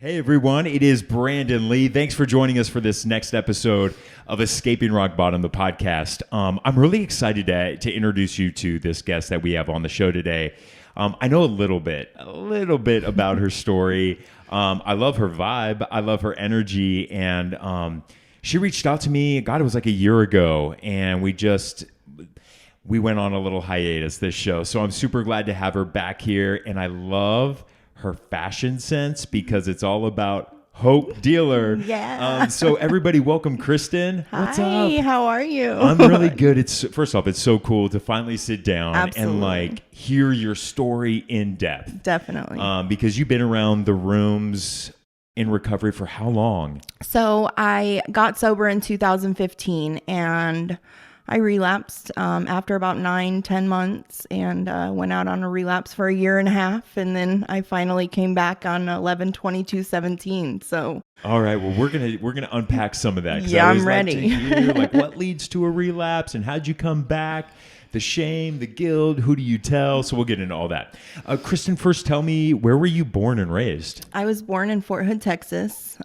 Hey everyone, it is Brandon Lee. Thanks for joining us for this next episode of Escaping Rock Bottom, the podcast. I'm really excited to introduce you to this guest that we have on the show today. I know a little bit about her story. I love her vibe. I love her energy. And she reached out to me, God, it was like a year ago. And we went on a little hiatus this show. So I'm super glad to have her back here. And I love her fashion sense because it's all about Hope Dealer. Yeah. So everybody welcome Christin. What's up? Hi, how are you? I'm really good. First off, it's so cool to finally sit down Absolutely. and hear your story in depth. Definitely. Because you've been around the rooms in recovery for how long? So I got sober in 2015 and I relapsed after about 9-10 months and went out on a relapse for a year and a half. And then I finally came back on 11/22/17. So all right, well we're gonna unpack some of that. Yeah, I'm ready. Like to hear, what leads to a relapse and how'd you come back? The shame, the guilt, who do you tell? So we'll get into all that. Christin, first tell me, where were you born and raised? I was born in Fort Hood, Texas.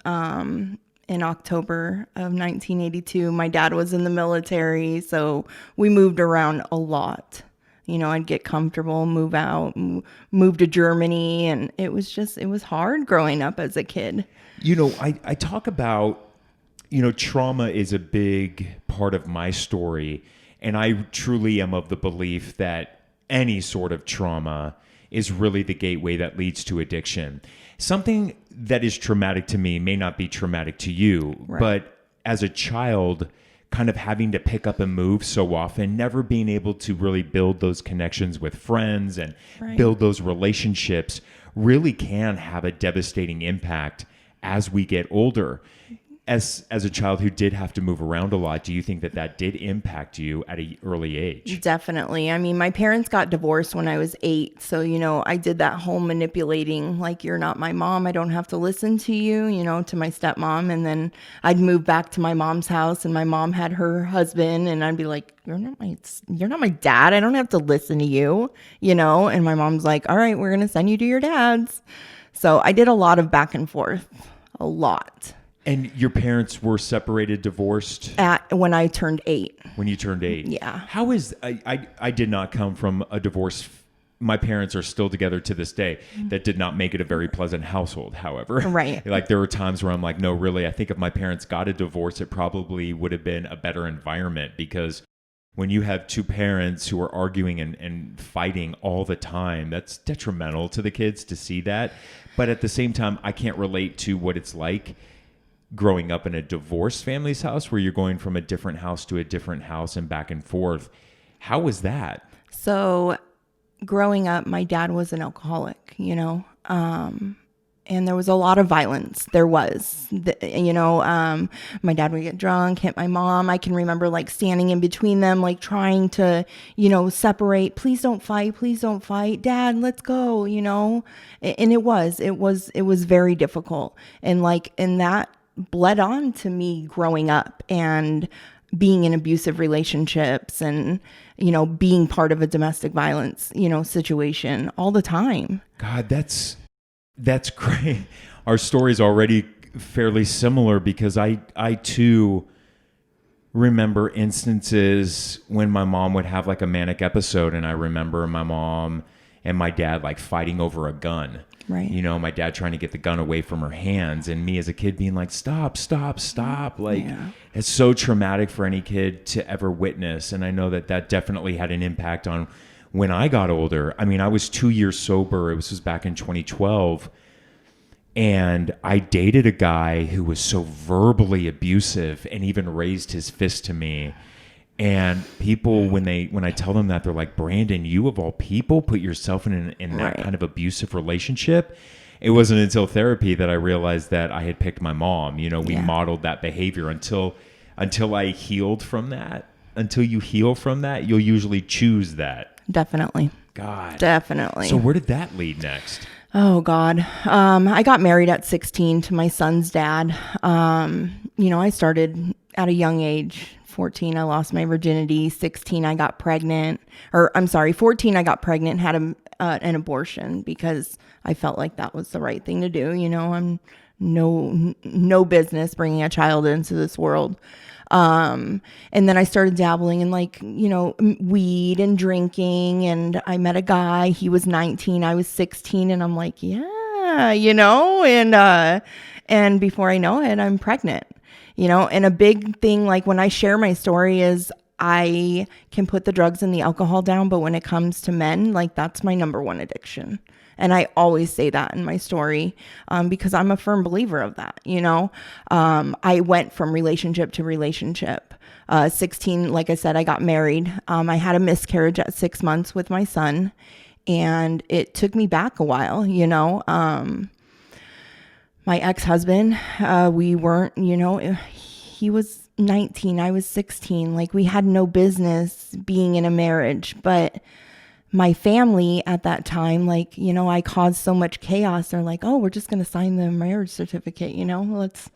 In October of 1982. My dad was in the military, so we moved around a lot. You know, I'd get comfortable, move out, move to Germany, and it was hard growing up as a kid. You know, I talk about, trauma is a big part of my story, and I truly am of the belief that any sort of trauma is really the gateway that leads to addiction. Something that is traumatic to me may not be traumatic to you, Right. but as a child, kind of having to pick up and move so often, never being able to really build those connections with friends and Right. build those relationships really can have a devastating impact as we get older. As a child who did have to move around a lot, do you think that did impact you at an early age? Definitely. I mean, my parents got divorced when I was 8. So, I did that whole manipulating, like, you're not my mom. I don't have to listen to you, to my stepmom. And then I'd move back to my mom's house and my mom had her husband. And I'd be like, you're not my dad. I don't have to listen to you, And my mom's like, all right, we're going to send you to your dad's. So I did a lot of back and forth, a lot. And your parents were separated, divorced? When I turned 8. When you turned 8? Yeah. How is, I did not come from a divorce. My parents are still together to this day. That did not make it a very pleasant household, however. Right. There were times where I'm like, no, really, I think if my parents got a divorce, it probably would have been a better environment, because when you have two parents who are arguing and fighting all the time, that's detrimental to the kids to see that. But at the same time, I can't relate to what it's like growing up in a divorced family's house where you're going from a different house to a different house and back and forth. How was that? So growing up, my dad was an alcoholic, and there was a lot of violence. There was, my dad would get drunk, hit my mom. I can remember standing in between them, trying to, separate. Please don't fight. Dad, let's go, and it was very difficult. And that bled on to me growing up and being in abusive relationships and, being part of a domestic violence, situation all the time. God, that's great. Our story's already fairly similar, because I too remember instances when my mom would have a manic episode, and I remember my mom and my dad fighting over a gun. Right. My dad trying to get the gun away from her hands, and me as a kid being like, stop. Yeah. It's so traumatic for any kid to ever witness. And I know that definitely had an impact on when I got older. I mean, I was 2 years sober. This was back in 2012. And I dated a guy who was so verbally abusive and even raised his fist to me. And people, when I tell them that, they're like, Brandon, you of all people put yourself in that Right. kind of abusive relationship. It wasn't until therapy that I realized that I had picked my mom. We Yeah. modeled that behavior until I healed from that. Until you heal from that, you'll usually choose that. Definitely. God. Definitely. So where did that lead next? Oh, God. I got married at 16 to my son's dad. I started at a young age. 14, I lost my virginity. 16, I got pregnant. 14, I got pregnant, had an abortion because I felt like that was the right thing to do. I'm no business bringing a child into this world. And then I started dabbling in weed and drinking, and I met a guy. He was 19, I was 16, and I'm like, yeah, and before I know it, I'm pregnant, and a big thing, like when I share my story is I can put the drugs and the alcohol down, but when it comes to men, like that's my number one addiction. And I always say that in my story because I'm a firm believer of that. I went from relationship to relationship. 16, like I said, I got married. I had a miscarriage at 6 months with my son, and it took me back a while. My ex-husband, we weren't, he was 19, I was 16. Like we had no business being in a marriage, but my family at that time, I caused so much chaos. They're like, oh, we're just going to sign the marriage certificate, let's.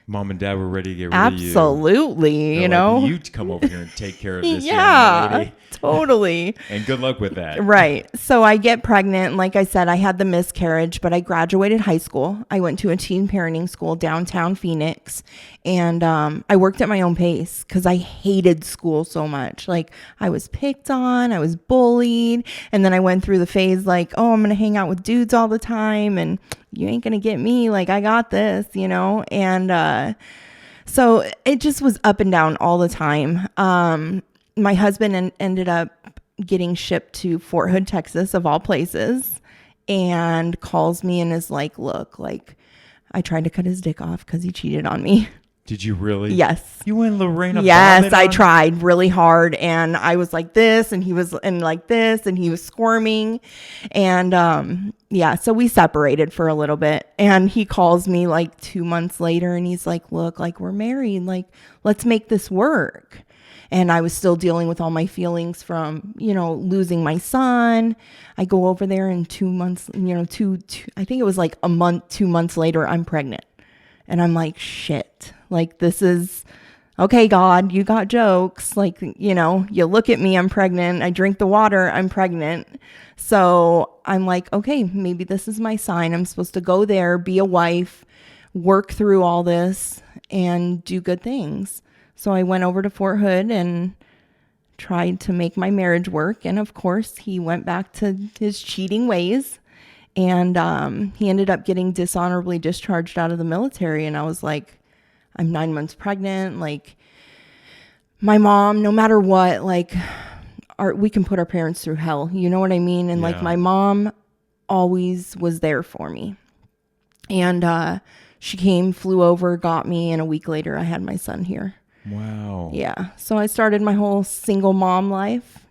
Mom and dad were ready to get rid of you. Absolutely, you come over here and take care of this young lady. Totally. And good luck with that. Right. So I get pregnant. Like I said, I had the miscarriage, but I graduated high school. I went to a teen parenting school downtown Phoenix, and I worked at my own pace because I hated school so much. Like I was picked on, I was bullied, and then I went through the phase like, oh, I'm going to hang out with dudes all the time, and you ain't going to get me. Like I got this, and so it just was up and down all the time. My husband ended up getting shipped to Fort Hood, Texas, of all places, and calls me and is like, look, like I tried to cut his dick off because he cheated on me. Did you really? Yes. You and Lorena? Yes, I tried really hard, and I was like this, and he was like this, and he was squirming, and so we separated for a little bit, and he calls me like 2 months later, and he's like, look, like we're married, like let's make this work. And I was still dealing with all my feelings from, losing my son. I go over there in 2 months, I think it was like a month, 2 months later, I'm pregnant. And I'm like, shit, like this is, okay, God, you got jokes. Like, you look at me, I'm pregnant. I drink the water, I'm pregnant. So I'm like, okay, maybe this is my sign. I'm supposed to go there, be a wife, work through all this and do good things. So I went over to Fort Hood and tried to make my marriage work. And of course, he went back to his cheating ways. And he ended up getting dishonorably discharged out of the military. And I was like, I'm 9 months pregnant. Like, my mom, no matter what, like, we can put our parents through hell. You know what I mean? And like, my mom always was there for me. And she came, flew over, got me. And a week later, I had my son here. Wow. Yeah. So I started my whole single mom life,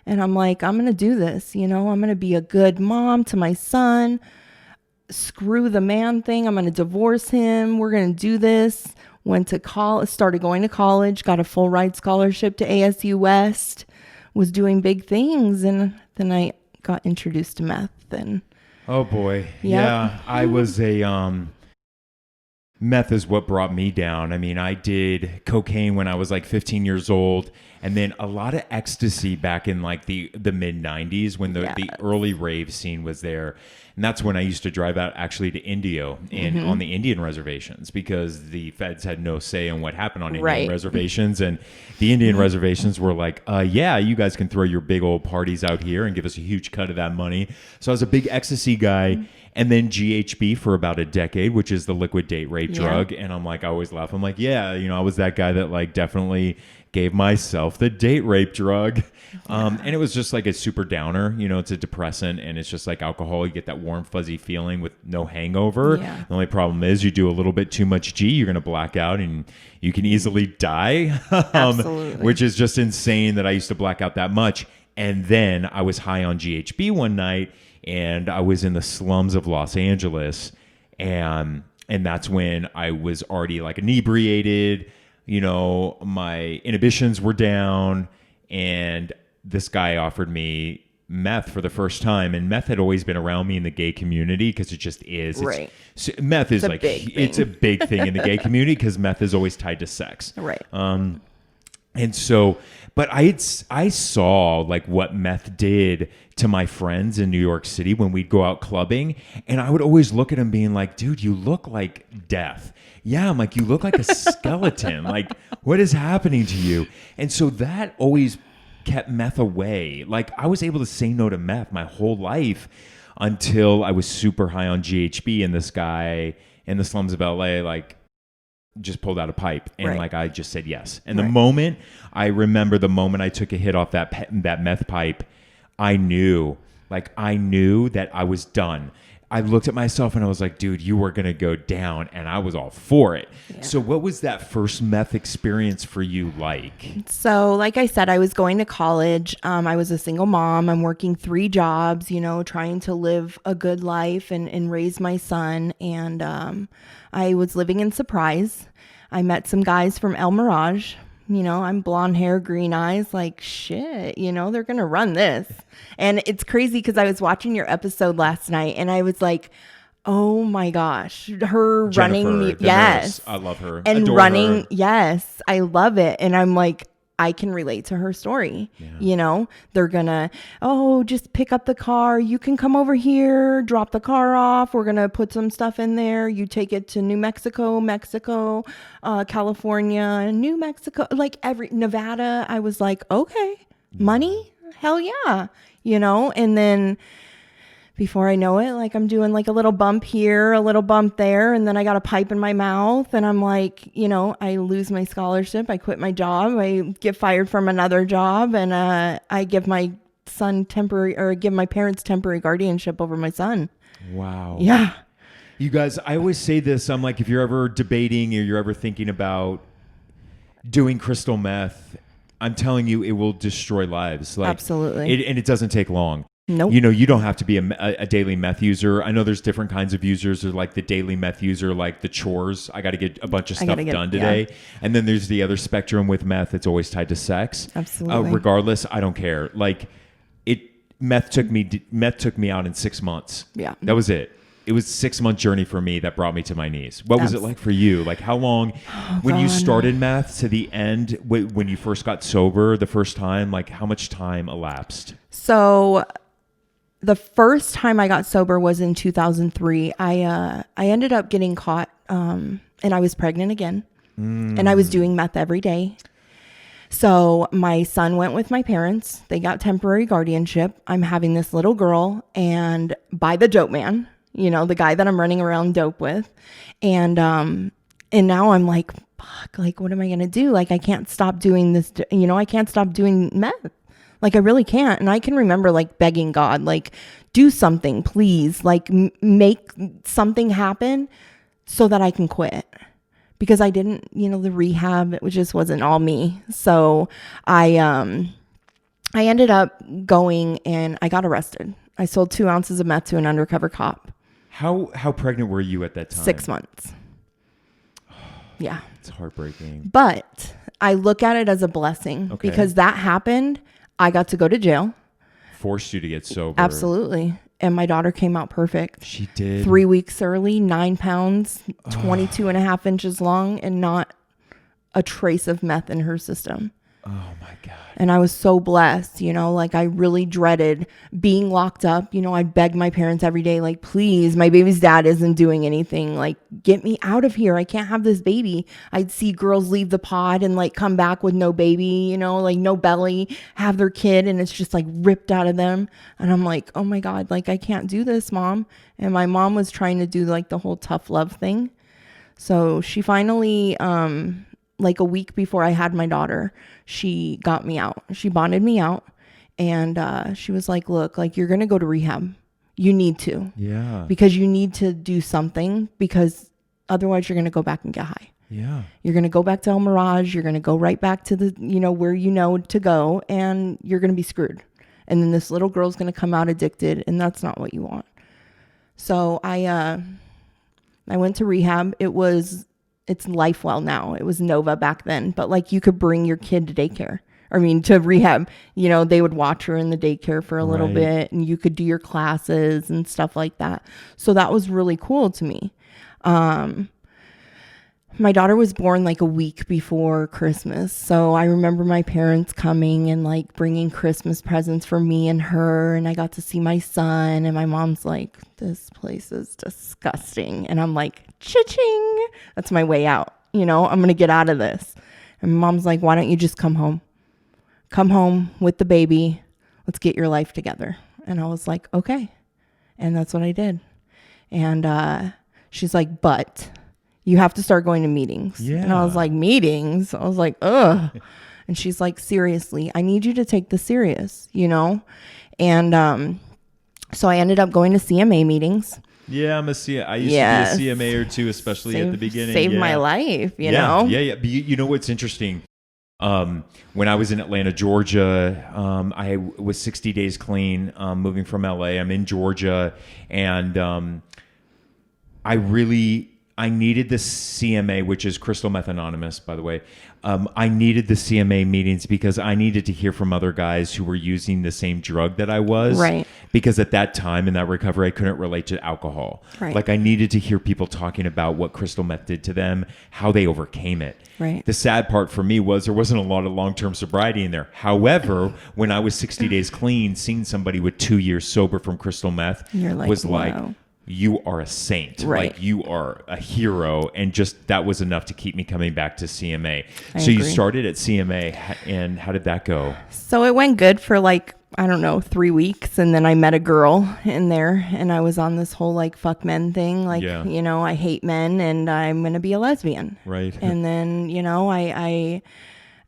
and I'm like, I'm going to do this, I'm going to be a good mom to my son. Screw the man thing. I'm going to divorce him. We're going to do this. Went to college, started going to college, got a full ride scholarship to ASU West, was doing big things. And then I got introduced to meth. And oh boy. Yeah. I was meth is what brought me down. I mean, I did cocaine when I was like 15 years old, and then a lot of ecstasy back in like the mid 90s when the early rave scene was there. And that's when I used to drive out actually to Indio and on the Indian reservations, because the feds had no say on what happened on Indian reservations. And the Indian reservations were like, yeah, you guys can throw your big old parties out here and give us a huge cut of that money. So I was a big ecstasy guy. And then GHB for about a decade, which is the liquid date rape drug. And I'm like, I always laugh. I'm like, yeah, I was that guy that like definitely gave myself the date rape drug. And it was just like a super downer, it's a depressant, and it's just like alcohol. You get that warm, fuzzy feeling with no hangover. Yeah. The only problem is you do a little bit too much G, you're going to black out and you can easily die. Absolutely. Which is just insane that I used to black out that much. And then I was high on GHB one night, and I was in the slums of Los Angeles, and that's when I was already like inebriated, my inhibitions were down, and this guy offered me meth for the first time. And meth had always been around me in the gay community because it just is. Right. Meth is like, it's a big thing in the gay community because meth is always tied to sex. Right. And so, but I saw like what meth did to my friends in New York City when we'd go out clubbing. And I would always look at them being like, dude, you look like death. Yeah. I'm like, you look like a skeleton. Like, what is happening to you? And so that always kept meth away. Like, I was able to say no to meth my whole life until I was super high on GHB, and this guy in the slums of LA, like, just pulled out a pipe, and Right. like I just said yes. And Right. the moment the moment I took a hit off that meth pipe, I knew that I was done. I looked at myself and I was like, dude, you were going to go down, and I was all for it. Yeah. So what was that first meth experience for you like? So, like I said, I was going to college. I was a single mom. I'm working 3 jobs, trying to live a good life and raise my son. And I was living in Surprise. I met some guys from El Mirage. I'm blonde hair, green eyes, like shit, they're going to run this. And it's crazy because I was watching your episode last night and I was like, oh my gosh, her Jennifer, running me. the Yes. nurse. I love her. And Adore running. her. Yes. I love it. And I'm like, I can relate to her story. Yeah. They're gonna, just pick up the car. You can come over here, drop the car off. We're gonna put some stuff in there. You take it to New Mexico, California, New Mexico, like Nevada. I was like, okay, money, hell yeah, and then before I know it, like I'm doing like a little bump here, a little bump there, and then I got a pipe in my mouth, and I'm like, I lose my scholarship, I quit my job, I get fired from another job, and I give my give my parents temporary guardianship over my son. Wow. Yeah. You guys, I always say this. I'm like, if you're ever debating or you're ever thinking about doing crystal meth, I'm telling you, it will destroy lives. Like, Absolutely. And it doesn't take long. Nope. You don't have to be a daily meth user. I know there's different kinds of users. There's like the daily meth user, like the chores. I got to get a bunch of stuff done today. Yeah. And then there's the other spectrum with meth. It's always tied to sex. Absolutely. Regardless, I don't care. Like meth took me out in 6 months. Yeah. That was it. It was a 6-month journey for me that brought me to my knees. What was it like for you? Like how long, when you started meth to the end, when you first got sober the first time, like how much time elapsed? So the first time I got sober was in 2003. I ended up getting caught, and I was pregnant again, and I was doing meth every day. So my son went with my parents. They got temporary guardianship. I'm having this little girl, and by the dope man, the guy that I'm running around dope with, and now I'm like, fuck, like what am I gonna do? Like I can't stop doing this. I can't stop doing meth. Like I really can't. And I can remember like begging God, like do something, please, like make something happen so that I can quit, because I didn't, the rehab, it just wasn't all me. So I ended up going and I got arrested. I sold 2 ounces of meth to an undercover cop. How pregnant were you at that time? 6 months. Yeah. It's heartbreaking. But I look at it as a blessing because that happened. I got to go to jail. Forced you to get sober. Absolutely. And my daughter came out perfect. She did. 3 weeks early, 9 pounds, 22 and a half inches long, and not a trace of meth in her system. Oh my God. And I was so blessed, like I really dreaded being locked up. I'd beg my parents every day, like, please, my baby's dad isn't doing anything. Like, get me out of here. I can't have this baby. I'd see girls leave the pod and like come back with no baby, like no belly, have their kid, and it's just like ripped out of them. And I'm like, oh my God, like I can't do this, Mom. And my mom was trying to do like the whole tough love thing. So she finally, like a week before I had my daughter, she got me out. She bonded me out, and she was like, look, like you're going to go to rehab. You need to. Yeah. Because you need to do something, because otherwise you're going to go back and get high. Yeah. You're going to go back to El Mirage. You're going to go right back to the, where to go, and you're going to be screwed. And then this little girl's going to come out addicted, and that's not what you want. So I went to rehab. It's LifeWell now. It was Nova back then, but like you could bring your kid to daycare. To rehab. They would watch her in the daycare for a little bit, and you could do your classes and stuff like that. So that was really cool to me. My daughter was born like a week before Christmas. So I remember my parents coming and like bringing Christmas presents for me and her. And I got to see my son. And my mom's like, this place is disgusting. And I'm like, cha-ching. That's my way out. I'm going to get out of this. And mom's like, why don't you just come home? Come home with the baby. Let's get your life together. And I was like, okay. And that's what I did. And she's like, but you have to start going to meetings. Yeah. And I was like, meetings? I was like, ugh. And she's like, seriously, I need you to take this serious, And so I ended up going to CMA meetings. Yeah, I used to be a CMA or two, especially at the beginning. Saved my life, know? Yeah. But you know what's interesting? When I was in Atlanta, Georgia, I was 60 days clean, moving from LA. I'm in Georgia, and I needed the CMA, which is Crystal Meth Anonymous, by the way. I needed the CMA meetings because I needed to hear from other guys who were using the same drug that I was. Right. Because at that time in that recovery, I couldn't relate to alcohol. Right. Like I needed to hear people talking about what crystal meth did to them, how they overcame it. Right. The sad part for me was there wasn't a lot of long-term sobriety in there. However, when I was 60 days clean, seeing somebody with 2 years sober from crystal meth was like, wow. You are a saint. Right. Like you are a hero. And just that was enough to keep me coming back to CMA. I so agree. you started at CMA, and how did that go? So it went good for 3 weeks. And then I met a girl in there and I was on this whole fuck men thing. I hate men and I'm going to be a lesbian. Right. And then,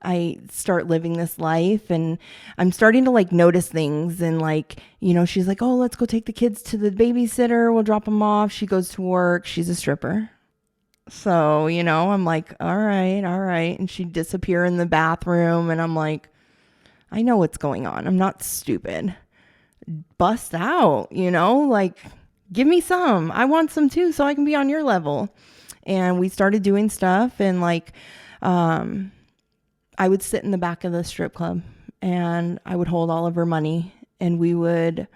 I start living this life and I'm starting to notice things and she's like, oh, let's go take the kids to the babysitter. We'll drop them off. She goes to work. She's a stripper. So, I'm like, all right. And she'd disappear in the bathroom and I'm like, I know what's going on. I'm not stupid. Bust out, give me some. I want some too so I can be on your level. And we started doing stuff and I would sit in the back of the strip club and I would hold all of her money and we would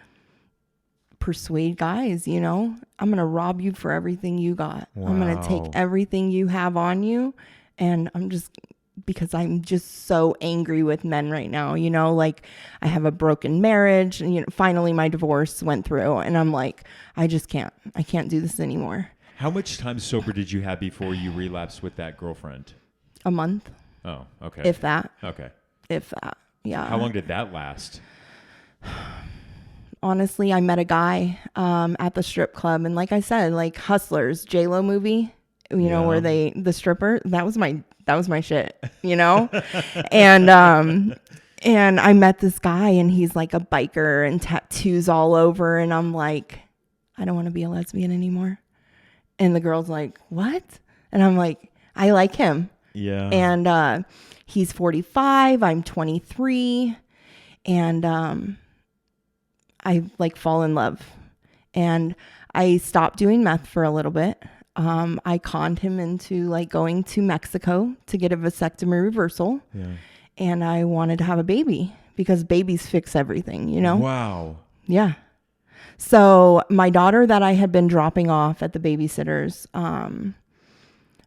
persuade guys, I'm going to rob you for everything you got. Wow. I'm going to take everything you have on you. And because I'm just so angry with men right now, I have a broken marriage and, finally my divorce went through and I'm like, I can't do this anymore. How much time sober did you have before you relapsed with that girlfriend? A month. Oh, okay. If that. Okay. If that. Yeah. How long did that last? Honestly, I met a guy at the strip club and like I said, Hustlers, J-Lo movie, where the stripper, that was my shit, and I met this guy and he's like a biker and tattoos all over and I'm like, I don't want to be a lesbian anymore. And the girl's like, what? And I'm like, I like him. Yeah. And he's 45, I'm 23, and I fall in love. And I stopped doing meth for a little bit. I conned him into going to Mexico to get a vasectomy reversal. Yeah. And I wanted to have a baby because babies fix everything, Wow. Yeah. So my daughter that I had been dropping off at the babysitter's,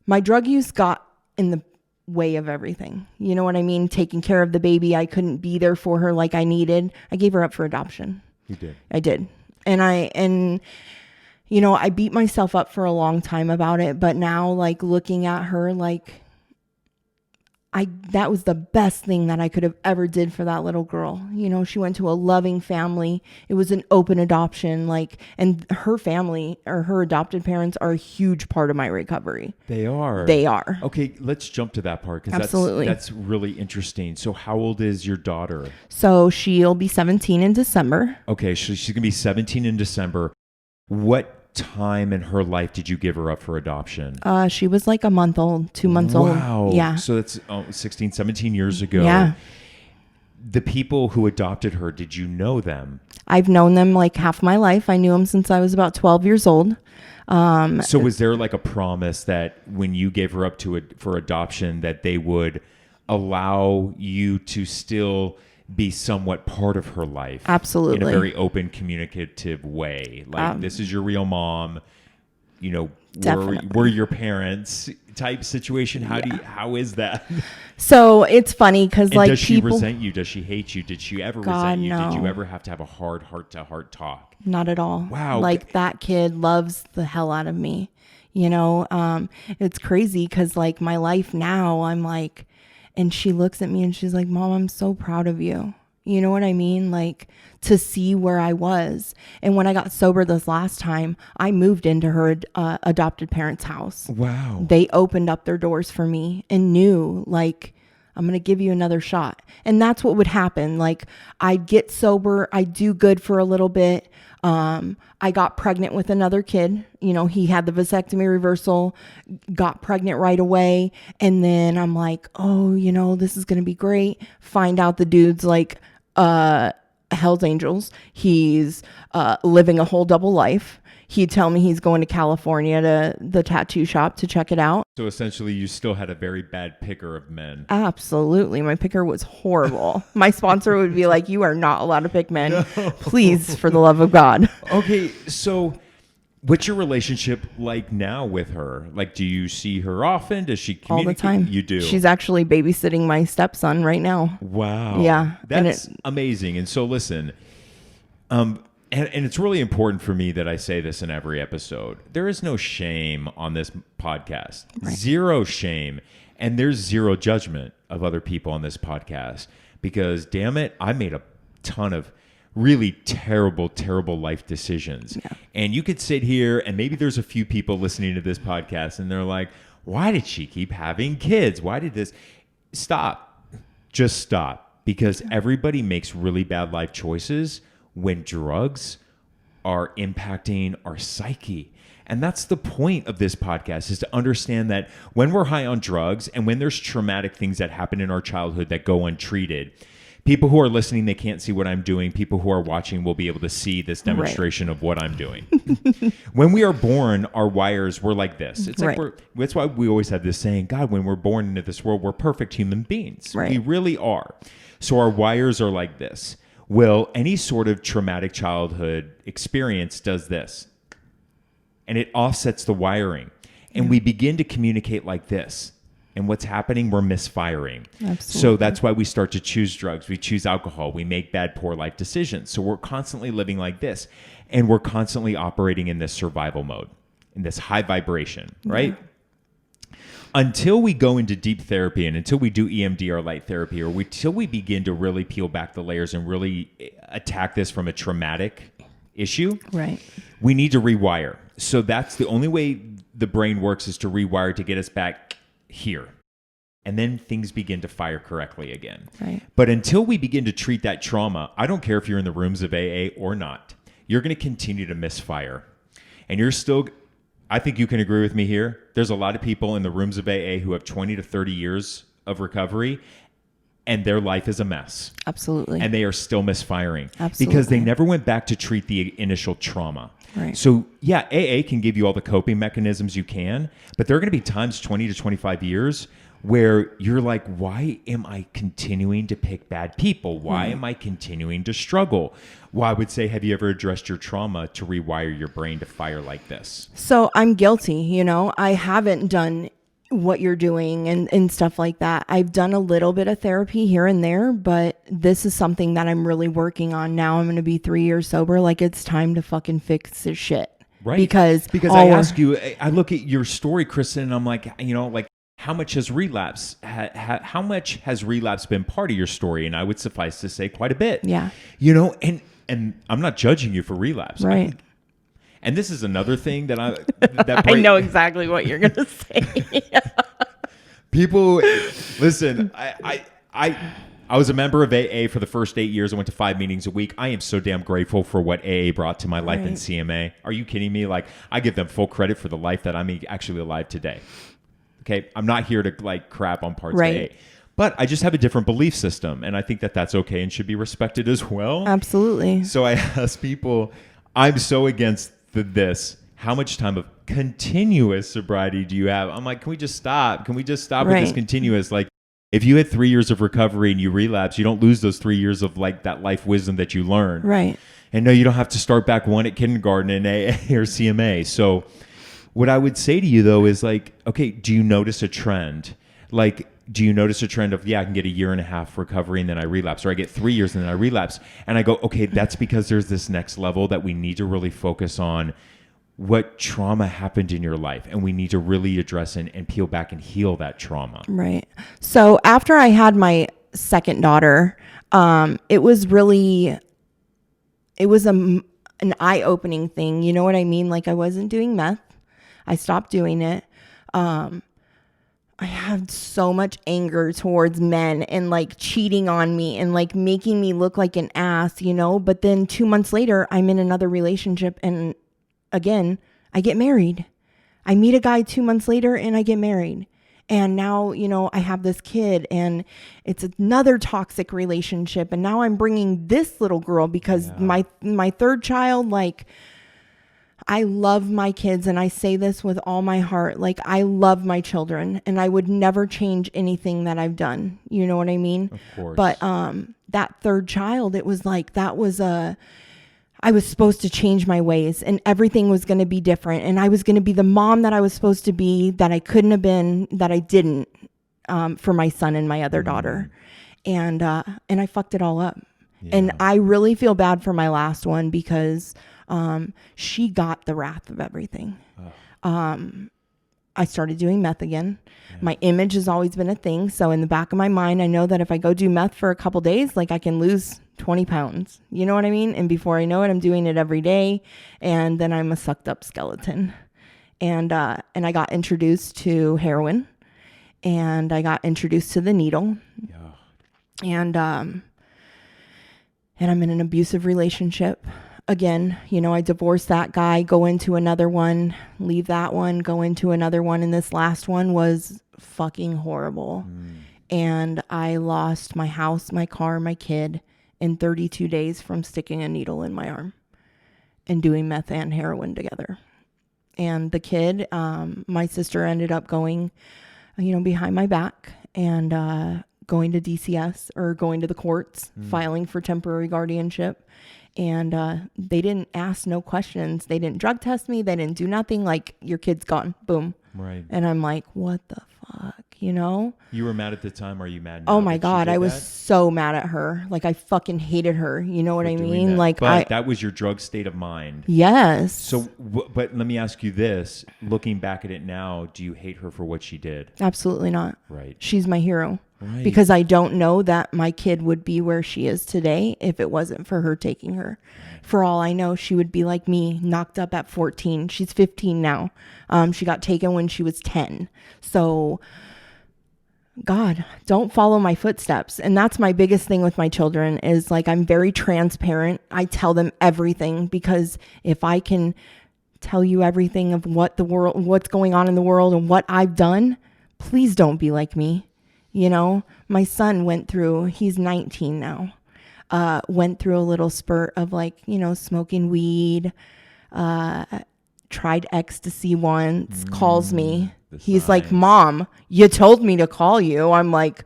my drug use got in the way of everything. You know what I mean? Taking care of the baby. I couldn't be there for her like I needed. I gave her up for adoption. You did. I did. And I beat myself up for a long time about it, but now looking at her, that was the best thing that I could have ever did for that little girl. She went to a loving family. It was an open adoption, and her family or her adopted parents are a huge part of my recovery. They are. Okay, let's jump to that part because that's really interesting. So how old is your daughter? So she'll be 17 in December. Okay, so she's going to be 17 in December. What time in her life did you give her up for adoption? She was a month old, 2 months old. Wow. Yeah. So that's 16, 17 years ago. Yeah. The people who adopted her, did you know them? I've known them half my life. I knew them since I was about 12 years old. So was there a promise that when you gave her up for adoption that they would allow you to still be somewhat part of her life? Absolutely. In a very open, communicative way. This is your real mom. Definitely. were your parents type situation? How is that? So it's funny because And like does she people, resent you? Does she hate you? Did she ever God, resent you? Did you no. ever have to have a hard heart-to-heart talk? not at all. Wow. Like that kid loves the hell out of me. It's crazy because like my life now, I'm like, and she looks at me and she's like, Mom, I'm so proud of you. You know what I mean? Like to see where I was. And when I got sober this last time, I moved into her adopted parents' house. Wow. They opened up their doors for me and knew like, I'm going to give you another shot. And that's what would happen. Like I'd get sober. I'd do good for a little bit. I got pregnant with another kid. He had the vasectomy reversal, got pregnant right away. And then I'm like, oh, this is going to be great. Find out the dude's like, Hell's Angels. He's, living a whole double life. He'd tell me he's going to California to the tattoo shop to check it out. So essentially you still had a very bad picker of men. Absolutely. My picker was horrible. My sponsor would be like, you are not allowed to pick men. No. Please, for the love of God. Okay, so what's your relationship like now with her? Like, do you see her often? Does she communicate? All the time. You do? She's actually babysitting my stepson right now. Wow. Yeah. That's amazing. And so listen, and it's really important for me that I say this in every episode. There is no shame on this podcast. Right. Zero shame. And there's zero judgment of other people on this podcast. Because, damn it, I made a ton of really terrible, terrible life decisions. Yeah. And you could sit here and maybe there's a few people listening to this podcast and they're like, why did she keep having kids? Why did this? Stop. Just stop. Because everybody makes really bad life choices when drugs are impacting our psyche. And that's the point of this podcast, is to understand that when we're high on drugs and when there's traumatic things that happen in our childhood that go untreated, people who are listening, they can't see what I'm doing. People who are watching will be able to see this demonstration of what I'm doing. When we are born, our wires were like this. It's like that's why we always have this saying, God, when we're born into this world, we're perfect human beings. Right. We really are. So our wires are like this. Well, any sort of traumatic childhood experience does this. And it offsets the wiring. And we begin to communicate like this. And what's happening? We're misfiring. Absolutely. So that's why we start to choose drugs. We choose alcohol. We make bad, poor life decisions. So we're constantly living like this. And we're constantly operating in this survival mode, in this high vibration, right? Until we go into deep therapy and until we do EMDR light therapy, or until we begin to really peel back the layers and really attack this from a traumatic issue, right? We need to rewire. So that's the only way the brain works, is to rewire to get us back here. And then things begin to fire correctly again. Right. But until we begin to treat that trauma, I don't care if you're in the rooms of AA or not, you're going to continue to misfire. And you're still... I think you can agree with me here. There's a lot of people in the rooms of AA who have 20 to 30 years of recovery, and their life is a mess. Absolutely. And they are still misfiring. Absolutely. Because they never went back to treat the initial trauma. Right. So, yeah, AA can give you all the coping mechanisms you can, but there are going to be times 20 to 25 years where you're like, why am I continuing to pick bad people? Why am I continuing to struggle? Well, I would say, have you ever addressed your trauma to rewire your brain to fire like this? So I'm guilty, I haven't done what you're doing and stuff like that. I've done a little bit of therapy here and there, but this is something that I'm really working on now. I'm going to be 3 years sober. Like, it's time to fucking fix this shit. Right. Because I ask you, I look at your story, Christin, and I'm like, how much has relapse? How much has relapse been part of your story? And I would suffice to say quite a bit. Yeah. And I'm not judging you for relapse. Right. And this is another thing that I know exactly what you're gonna say. People, listen. I was a member of AA for the first 8 years. I went to 5 meetings a week. I am so damn grateful for what AA brought to my life in CMA. Are you kidding me? Like, I give them full credit for the life that I'm actually alive today. Okay, I'm not here to crap on parts of AA, but I just have a different belief system, and I think that that's okay and should be respected as well. Absolutely. So I ask people, I'm so against this. How much time of continuous sobriety do you have? I'm like, can we just stop? Can we just stop with this continuous? Like, if you had 3 years of recovery and you relapse, you don't lose those 3 years of that life wisdom that you learned. Right. And no, you don't have to start back one at kindergarten in AA or CMA. So What I would say to you though is like, okay, do you notice a trend? Like, do you notice a trend of, I can get a year and a half recovery and then I relapse, or I get 3 years and then I relapse. And I go, okay, that's because there's this next level that we need to really focus on what trauma happened in your life. And we need to really address and peel back and heal that trauma. Right. So after I had my second daughter, it was an eye-opening thing. You know what I mean? Like I wasn't doing meth. I stopped doing it. I had so much anger towards men and like cheating on me and like making me look like an ass, but then 2 months later, I'm in another relationship and again, I get married. I meet a guy 2 months later and I get married. And now, I have this kid and it's another toxic relationship. And now I'm bringing this little girl because my third child, like, I love my kids and I say this with all my heart. Like I love my children and I would never change anything that I've done. You know what I mean? Of course. But that third child, it was like I was supposed to change my ways and everything was going to be different. And I was going to be the mom that I was supposed to be, that I couldn't have been, that I didn't for my son and my other daughter. And I fucked it all up. Yeah. And I really feel bad for my last one because she got the wrath of everything. I started doing meth again. Yeah. My image has always been a thing. So in the back of my mind, I know that if I go do meth for a couple days, like I can lose 20 pounds. You know what I mean? And before I know it, I'm doing it every day. And then I'm a sucked up skeleton. And I got introduced to heroin and I got introduced to the needle. Yeah. And I'm in an abusive relationship. Again, I divorced that guy, go into another one, leave that one, go into another one. And this last one was fucking horrible. And I lost my house, my car, my kid in 32 days from sticking a needle in my arm and doing meth and heroin together. And the kid, my sister ended up going, behind my back and going to DCS or going to the courts, filing for temporary guardianship. And they didn't ask no questions. They didn't drug test me. They didn't do nothing. Like, your kid's gone. Boom. Right. And I'm like, what the fuck, You were mad at the time. Are you mad now? Oh my God. I was so mad at her. Like, I fucking hated her. You know what I mean? That. Like, but that was your drug state of mind. Yes. So, but let me ask you this. Looking back at it now, do you hate her for what she did? Absolutely not. Right. She's my hero. Right. Because I don't know that my kid would be where she is today if it wasn't for her taking her. Right. For all I know, she would be like me, knocked up at 14. She's 15 now. She got taken when she was 10. So, God, don't follow my footsteps. And that's my biggest thing with my children is like, I'm very transparent. I tell them everything because if I can tell you everything of what's going on in the world and what I've done, please don't be like me. My son went through, he's 19 now, went through a little spurt of like, smoking weed, tried ecstasy once, calls me. He's like, Mom, you told me to call you. I'm like,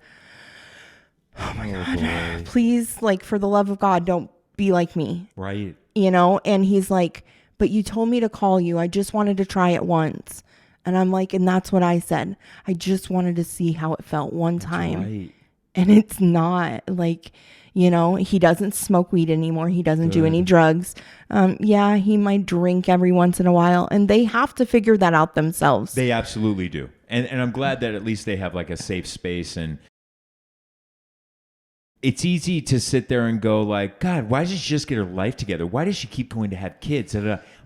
oh my God, boy. Please, like, for the love of God, don't be like me. Right. And he's like, but you told me to call you. I just wanted to try it once. And I'm like, and that's what I said. I just wanted to see how it felt one time. Right. And it's not like, he doesn't smoke weed anymore. He doesn't do any drugs. He might drink every once in a while. And they have to figure that out themselves. They absolutely do. And I'm glad that at least they have like a safe space. And it's easy to sit there and go like, God, why does she just get her life together? Why does she keep going to have kids?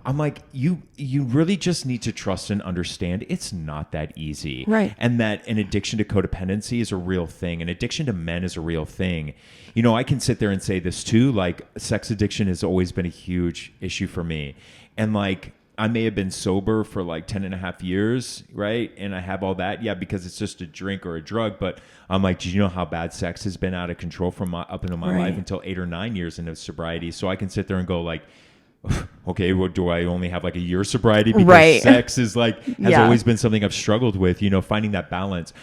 I'm like, you really just need to trust and understand it's not that easy. Right. And that an addiction to codependency is a real thing. An addiction to men is a real thing. I can sit there and say this too, like sex addiction has always been a huge issue for me. And like, I may have been sober for like 10 and a half years, right? And I have all that. Yeah, because it's just a drink or a drug. But I'm like, do you know how bad sex has been out of control from up into my life until 8 or 9 years into sobriety? So I can sit there and go like, okay, well, do I only have like a year sobriety? Because sex is like, has always been something I've struggled with, finding that balance.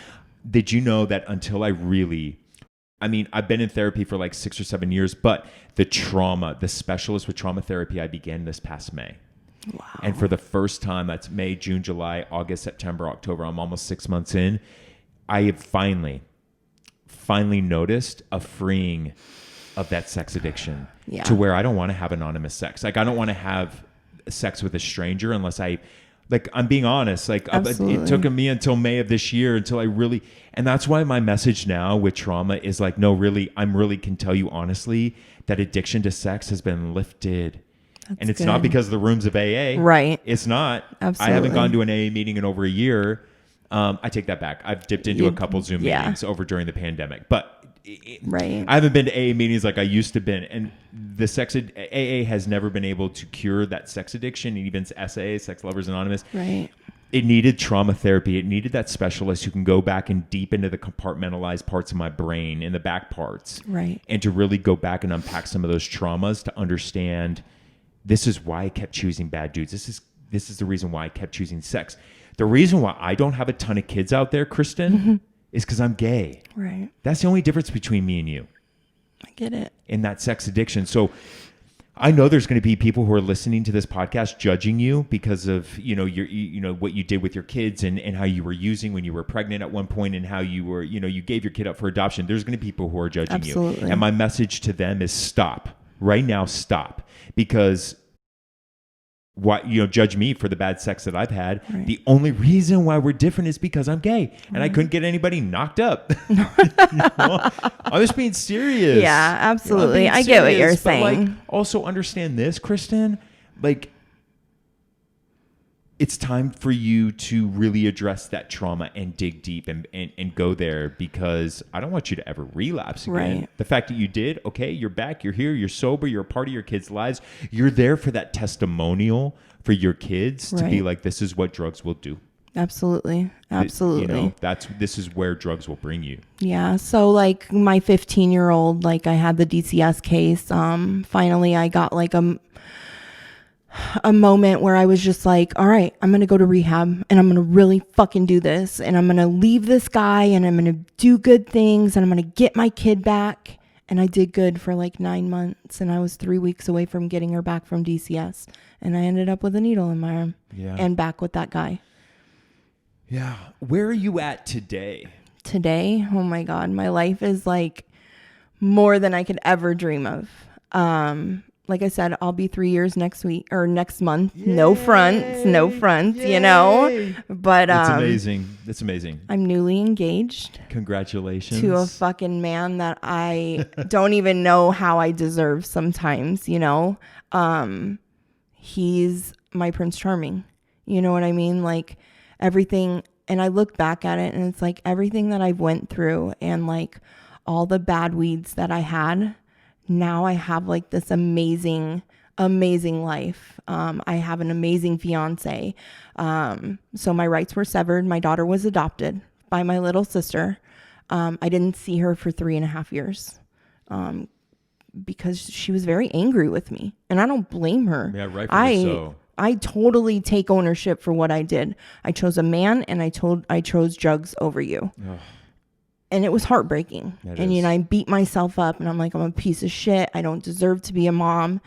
Did you know that until I've been in therapy for like 6 or 7 years, but the specialist with trauma therapy, I began this past May. Wow. And for the first time, that's May, June, July, August, September, October, I'm almost 6 months in, I have finally noticed a freeing of that sex addiction to where I don't want to have anonymous sex. Like, I don't want to have sex with a stranger unless I'm being honest. Like, it took me until May of this year until I really, and that's why my message now with trauma is like, no, really, can tell you honestly that addiction to sex has been lifted. And it's not because of the rooms of AA. Right. It's not. Absolutely. I haven't gone to an AA meeting in over a year. I take that back. I've dipped into a couple Zoom meetings over during the pandemic, but I haven't been to AA meetings like I used to been. And the AA has never been able to cure that sex addiction, and even SAA, Sex Lovers Anonymous. Right. It needed trauma therapy. It needed that specialist who can go back and deep into the compartmentalized parts of my brain, in the back parts. Right. And to really go back and unpack some of those traumas to understand this is why I kept choosing bad dudes. This is the reason why I kept choosing sex. The reason why I don't have a ton of kids out there, Christin, is because I'm gay. Right. That's the only difference between me and you. I get it. In that sex addiction. So I know there's going to be people who are listening to this podcast judging you because of, your what you did with your kids and how you were using when you were pregnant at one point and how you were, you gave your kid up for adoption. There's going to be people who are judging you. And my message to them is stop. Right now, stop. Because judge me for the bad sex that I've had. Right. The only reason why we're different is because I'm gay and I couldn't get anybody knocked up. I was being serious. Yeah, absolutely. I get what you're saying. Like, also understand this, Christin, like, it's time for you to really address that trauma and dig deep and go there, because I don't want you to ever relapse again. Right. The fact that you did, okay, you're back, you're here, you're sober, you're a part of your kids' lives. You're there for that testimonial for your kids to be like, this is what drugs will do. Absolutely. Absolutely. This is where drugs will bring you. Yeah. So like my 15-year-old, like I had the DCS case. Finally I got like a moment where I was just like, all right, I'm going to go to rehab and I'm going to really fucking do this. And I'm going to leave this guy and I'm going to do good things and I'm going to get my kid back. And I did good for like 9 months. And I was 3 weeks away from getting her back from DCS. And I ended up with a needle in my arm and back with that guy. Yeah. Where are you at today? Today? Oh my God. My life is like more than I could ever dream of. Like I said, I'll be 3 years next month. Yay! No fronts, Yay! But it's amazing. It's amazing. I'm newly engaged. Congratulations. To a fucking man that I don't even know how I deserve sometimes, He's my Prince Charming. You know what I mean? Like everything, and I look back at it and it's like everything that I've went through and like all the bad weeds that I had. Now I have like this amazing life. I have an amazing fiance. So my rights were severed. My daughter was adopted by my little sister. I didn't see her for 3.5 years because she was very angry with me, and I don't blame her. Yeah, rightfully so. I totally take ownership for what I did. I chose a man, and I chose drugs over you. Ugh. And it was heartbreaking. And, I beat myself up and I'm like, I'm a piece of shit. I don't deserve to be a mom.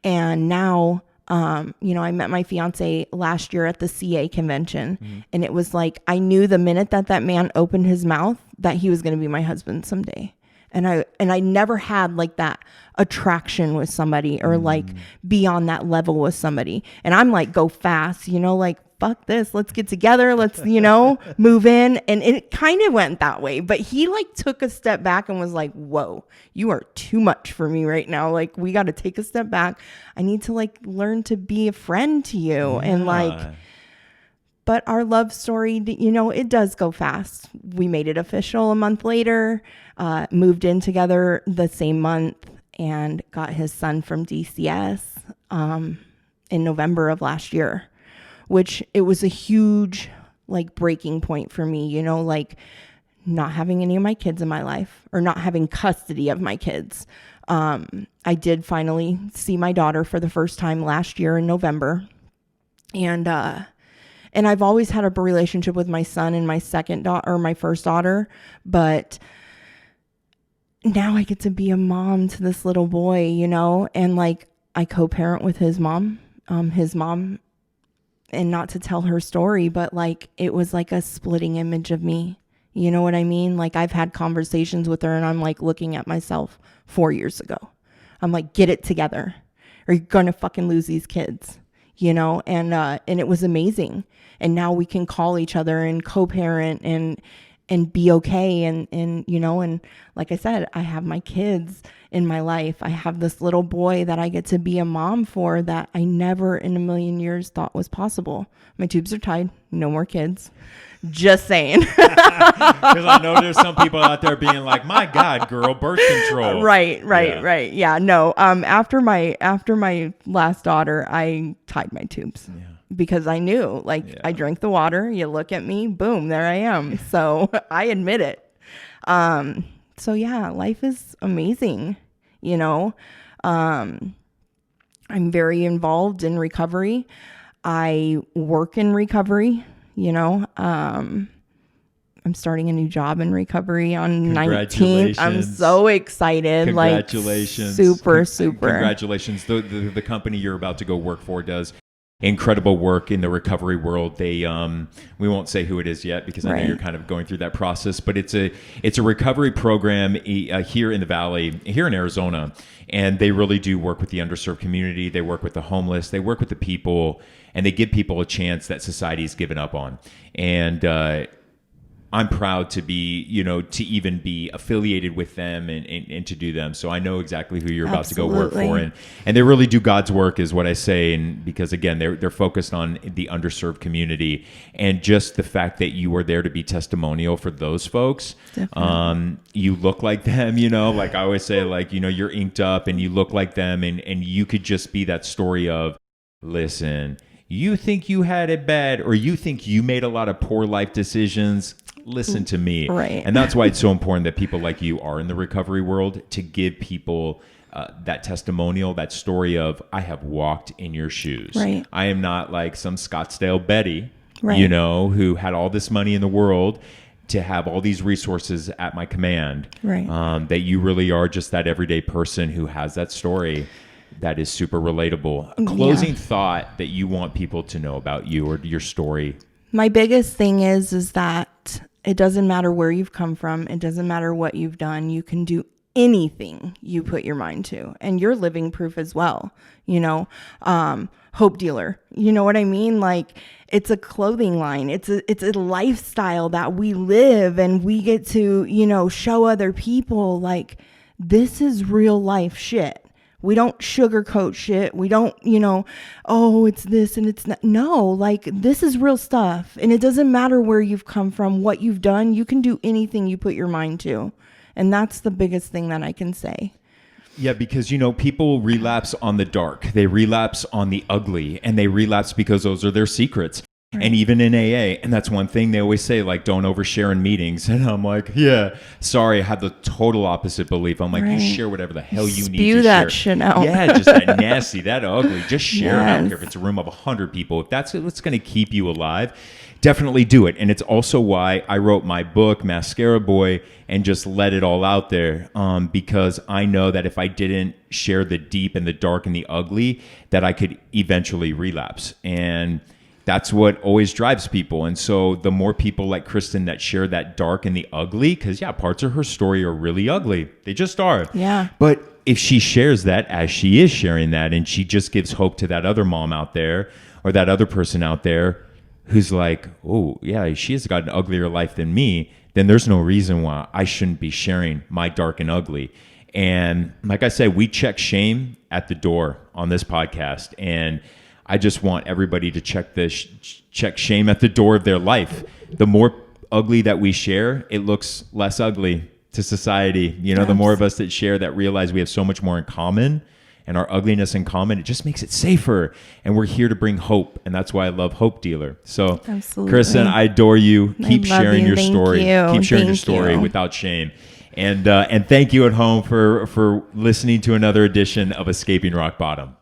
And now, I met my fiance last year at the CA convention. Mm-hmm. And it was like, I knew the minute that man opened his mouth that he was going to be my husband someday. And I never had like that attraction with somebody or like be on that level with somebody. And I'm like, go fast, like, fuck this, let's get together, let's, move in. And it kind of went that way. But he like took a step back and was like, whoa, you are too much for me right now. Like, we got to take a step back. I need to like learn to be a friend to you. Yeah. And like, but our love story, it does go fast. We made it official a month later, moved in together the same month, and got his son from DCS in November of last year, which it was a huge like breaking point for me, like not having any of my kids in my life or not having custody of my kids. I did finally see my daughter for the first time last year in November. And I've always had a relationship with my son and my second daughter, or my first daughter, but now I get to be a mom to this little boy, and like I co-parent with his mom. His mom and not to tell her story, but like it was like a splitting image of me. You know what I mean? Like I've had conversations with her and I'm like looking at myself 4 years ago. I'm like, get it together or you're going to fucking lose these kids, you know? And it was amazing. And now we can call each other and co-parent and be okay. And, you know, and like I said, I have my kids in my life. I have this little boy that I get to be a mom for that I never in a million years thought was possible. My tubes are tied. No more kids. Just saying. Because I know there's some people out there being like, my God, girl, birth control. Right. Yeah, no. After my last daughter, I tied my tubes because I knew, like, I drank the water. You look at me, boom, there I am. So I admit it. So yeah, life is amazing. You know, I'm very involved in recovery. I work in recovery. You know, I'm starting a new job in recovery on 19th. I'm so excited. Congratulations. Like super. Congratulations. The company you're about to go work for does incredible work in the recovery world. They we won't say who it is yet because I know you're kind of going through that process, but it's a recovery program here in the Valley, here in Arizona, and they really do work with the underserved community. They work with the homeless. They work with the people, and they give people a chance that society's given up on. And I'm proud to be, you know, to even be affiliated with them and to do them. So I know exactly who you're about to go work for. And they really do God's work is what I say. And because again, they're focused on the underserved community, and just the fact that you were there to be testimonial for those folks. You look like them, you know, like I always say, like, you know, you're inked up and you look like them, and you could just be that story of, listen, you think you had it bad, or you think you made a lot of poor life decisions. Listen to me. Right. And that's why it's so important that people like you are in the recovery world, to give people that testimonial, that story of, I have walked in your shoes. Right. I am not like some Scottsdale Betty, you know, who had all this money in the world to have all these resources at my command. Right. That you really are just that everyday person who has that story that is super relatable. A closing thought that you want people to know about you or your story. My biggest thing is that it doesn't matter where you've come from. It doesn't matter what you've done. You can do anything you put your mind to, and you're living proof as well. You know, Hope Dealer, you know what I mean? Like, it's a clothing line. It's a lifestyle that we live, and we get to, you know, show other people like, this is real life shit. We don't sugarcoat shit. We don't, you know, oh, it's this and it's not. No, like, this is real stuff. And it doesn't matter where you've come from, what you've done. You can do anything you put your mind to. And that's the biggest thing that I can say. Yeah, because, you know, people relapse on the dark. They relapse on the ugly, and they relapse because those are their secrets. Right. And even in AA, and that's one thing they always say, like, don't overshare in meetings. And I'm like, yeah, sorry, I have the total opposite belief. I'm like, you share whatever the hell you need to share. Spew that shit out. Yeah, just that nasty, that ugly. Just share it. I don't care if it's a room of 100 people. If that's what's going to keep you alive, definitely do it. And it's also why I wrote my book, Mascara Boy, and just let it all out there, because I know that if I didn't share the deep and the dark and the ugly, that I could eventually relapse. And that's what always drives people. And so the more people like Christin that share that dark and the ugly, because parts of her story are really ugly. They just are. Yeah. But if she shares that, as she is sharing that, and she just gives hope to that other mom out there or that other person out there who's like, oh, yeah, she has got an uglier life than me, then there's no reason why I shouldn't be sharing my dark and ugly. And like I said, we check shame at the door on this podcast. And I just want everybody to check shame at the door of their life. The more ugly that we share, it looks less ugly to society. You know, the more of us that share, that realize we have so much more in common, and our ugliness in common, it just makes it safer. And we're here to bring hope. And that's why I love Hope Dealer. So, absolutely. Christin, I adore you. Keep sharing your story. Keep sharing your story without shame. And thank you at home for listening to another edition of Escaping Rock Bottom.